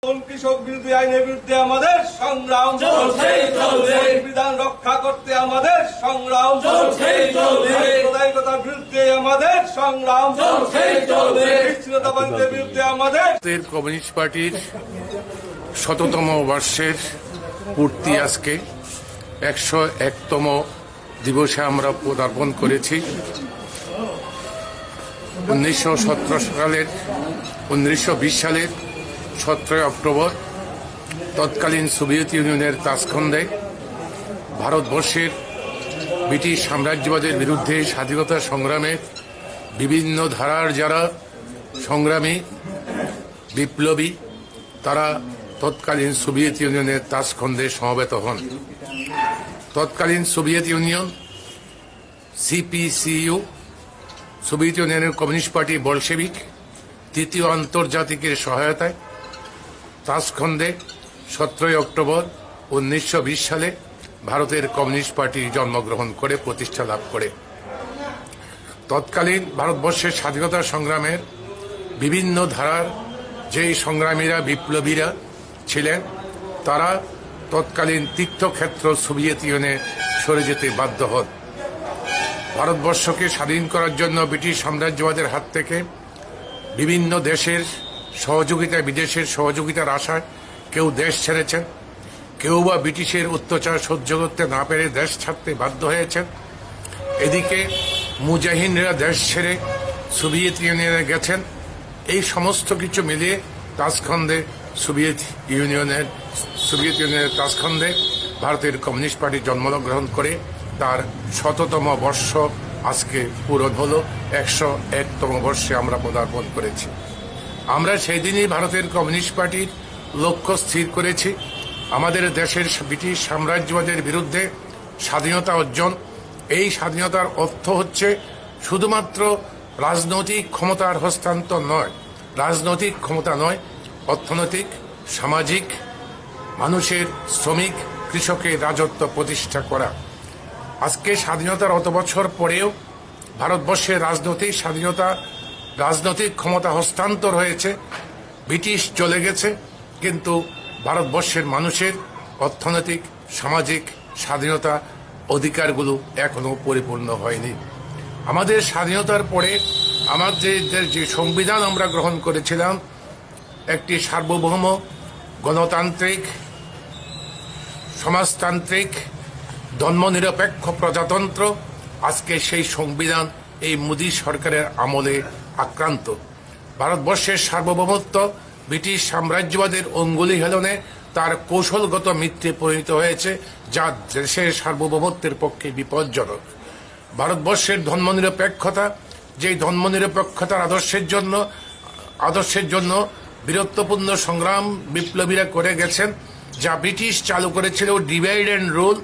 কৃষক বিরোধী আইনের বিরুদ্ধে আমাদের সংগ্রাম সংবিধান রক্ষা করতে আমাদের সংগ্রাম সাম্প্রদায়িকতার বিরুদ্ধে আমাদের সংগ্রাম বিচ্ছিন্নতাবাদের বিরুদ্ধে আমাদের। কমিউনিস্ট পার্টির ১০০তম বর্ষের পূর্তি আজকে ১০১তম দিবসে আমরা পদার্পণ করেছি। 1920 সালের 17 অক্টোবর তৎকালীন সোভিয়েত ইউনিয়নের তাসখন্দে ভারতবর্ষের ব্রিটিশ সাম্রাজ্যবাদের বিরুদ্ধে স্বাধীনতা সংগ্রামের বিভিন্ন ধারার যারা সংগ্রামী বিপ্লবী তারা তৎকালীন সোভিয়েত ইউনিয়নের তাসখন্দে সমবেত হন। তৎকালীন সোভিয়েত ইউনিয়ন সিপিসিইউ, সোভিয়েত ইউনিয়নের কমিউনিস্ট পার্টি বলশেভিক, তৃতীয় আন্তর্জাতিকের সহায়তায় তাসখন্দে 17 অক্টোবর 1920 সালে ভারতের কমিউনিস্ট পার্টি জন্মগ্রহণ করে প্রতিষ্ঠা লাভ করে। তৎকালীন ভারতবর্ষের স্বাধীনতা সংগ্রামের বিভিন্ন ধারার যে সংগ্রামীরা বিপ্লবীরা ছিলেন তারা তৎকালীন তীর্থক্ষেত্র সোভিয়েত ইউনিয়নে সরে যেতে বাধ্য হন। ভারতবর্ষকে স্বাধীন করার জন্য ব্রিটিশ সাম্রাজ্যবাদের হাত থেকে বিভিন্ন দেশের সহযোগিতায়, বিদেশের সহযোগিতার আশায় কেউ দেশ ছেড়েছেন, কেউ বা ব্রিটিশের অত্যাচার সহ্য করতে না পেরে দেশ ছাড়তে বাধ্য হয়েছেন। এদিকে মুজাহিদরা দেশ ছেড়ে সোভিয়েত ইউনিয়নে গেছেন। এই সমস্ত কিছু মিলিয়ে তাসখন্দে সোভিয়েত ইউনিয়নের তাসখন্দে ভারতের কমিউনিস্ট পার্টি জন্মগ্রহণ করে তার ১০০তম বর্ষ আজকে পূরণ হল। ১০১তম বর্ষে আমরা পদার্পণ করেছি। আমরা সেই দিনই ভারতের কমিউনিস্ট পার্টির লক্ষ্য স্থির করেছি আমাদের দেশের ব্রিটিশ সাম্রাজ্যবাদের বিরুদ্ধে স্বাধীনতা অর্জন। এই স্বাধীনতার অর্থ হচ্ছে শুধুমাত্র রাজনৈতিক ক্ষমতার হস্তান্তর নয়, রাজনৈতিক ক্ষমতা নয়, অর্থনৈতিক, সামাজিক, মানুষের, শ্রমিক, কৃষকের রাজত্ব প্রতিষ্ঠা করা। আজকে স্বাধীনতার অত বছর পরেও ভারতবর্ষের রাজনৈতিক স্বাধীনতা, রাজনৈতিক ক্ষমতা হস্তান্তর হয়েছে, ব্রিটিশ চলে গেছে, কিন্তু ভারতবর্ষের মানুষের অর্থনৈতিক, সামাজিক স্বাধীনতা অধিকারগুলো এখনো পরিপূর্ণ হয়নি। আমাদের স্বাধীনতার পরে আমাদের যে সংবিধান আমরা গ্রহণ করেছিলাম একটি সার্বভৌম গণতান্ত্রিক, সমাজতান্ত্রিক, ধর্মনিরপেক্ষ প্রজাতন্ত্র, আজকে সেই সংবিধান এই মোদী সরকারের আমলে আক্রান্ত। ভারতবর্ষের সার্বভৌমত্ব ব্রিটিশ সাম্রাজ্যবাদের অঙ্গুলি হেলনে তার কৌশলগত মিথ্যে পরিণত হয়েছে, যা দেশের সার্বভৌমত্বের পক্ষে বিপজ্জনক। ভারতবর্ষের ধর্মনিরপেক্ষতা, যেই ধর্মনিরপেক্ষতার আদর্শের জন্য বীরত্বপূর্ণ সংগ্রাম বিপ্লবীরা করে গেছেন, যা ব্রিটিশ চালু করেছিল ডিভাইড অ্যান্ড রুল,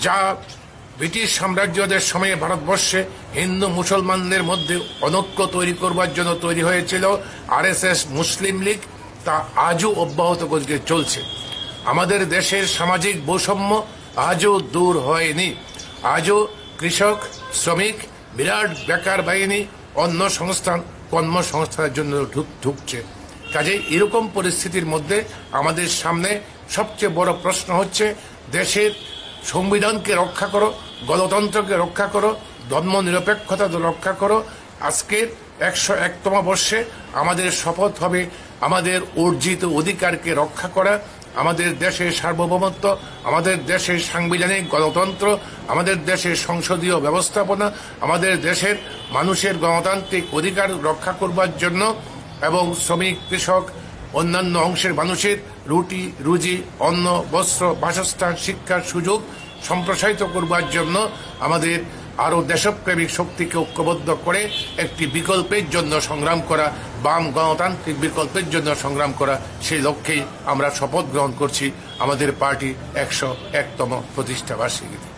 যা ব্রিটিশ সাম্রাজ্যদের সময়ে ভারতবর্ষে হিন্দু মুসলমানদের মধ্যে অনৈক্য তৈরি করবার জন্য তৈরি হয়েছিল আরএসএস মুসলিম লীগ, তা আজও অব্যাহত চলছে। আমাদের দেশের সামাজিক বৈষম্য আজও দূর হয়নি। আজও কৃষক, শ্রমিক, বিরাট বেকার বাহিনী অন্য সংস্থান, কর্মসংস্থানের জন্য ঢুকছে। কাজেই এরকম পরিস্থিতির মধ্যে আমাদের সামনে সবচেয়ে বড় প্রশ্ন হচ্ছে দেশের সংবিধানকে রক্ষা করো, গণতন্ত্রকে রক্ষা করো, ধর্মনিরপেক্ষতা রক্ষা করো। আজকের ১০১তম বর্ষে আমাদের শপথ হবে আমাদের অর্জিত অধিকারকে রক্ষা করা, আমাদের দেশের সার্বভৌমত্ব, আমাদের দেশের সাংবিধানিক গণতন্ত্র, আমাদের দেশের সংসদীয় ব্যবস্থাপনা, আমাদের দেশের মানুষের গণতান্ত্রিক অধিকার রক্ষা করবার জন্য এবং শ্রমিক, কৃষক, অন্যান্য অংশের মানুষের রুটি রুজি, অন্ন, বস্ত্র, বাসস্থান, শিক্ষার সুযোগ সম্প্রসারিত করবার জন্য আমাদের আরও দেশপ্রেমিক শক্তিকে ঐক্যবদ্ধ করে একটি বিকল্পের জন্য সংগ্রাম করা, বাম গণতান্ত্রিক বিকল্পের জন্য সংগ্রাম করা, সেই লক্ষ্যেই আমরা শপথ গ্রহণ করছি আমাদের পার্টি ১০১তম প্রতিষ্ঠা বার্ষিকীতে।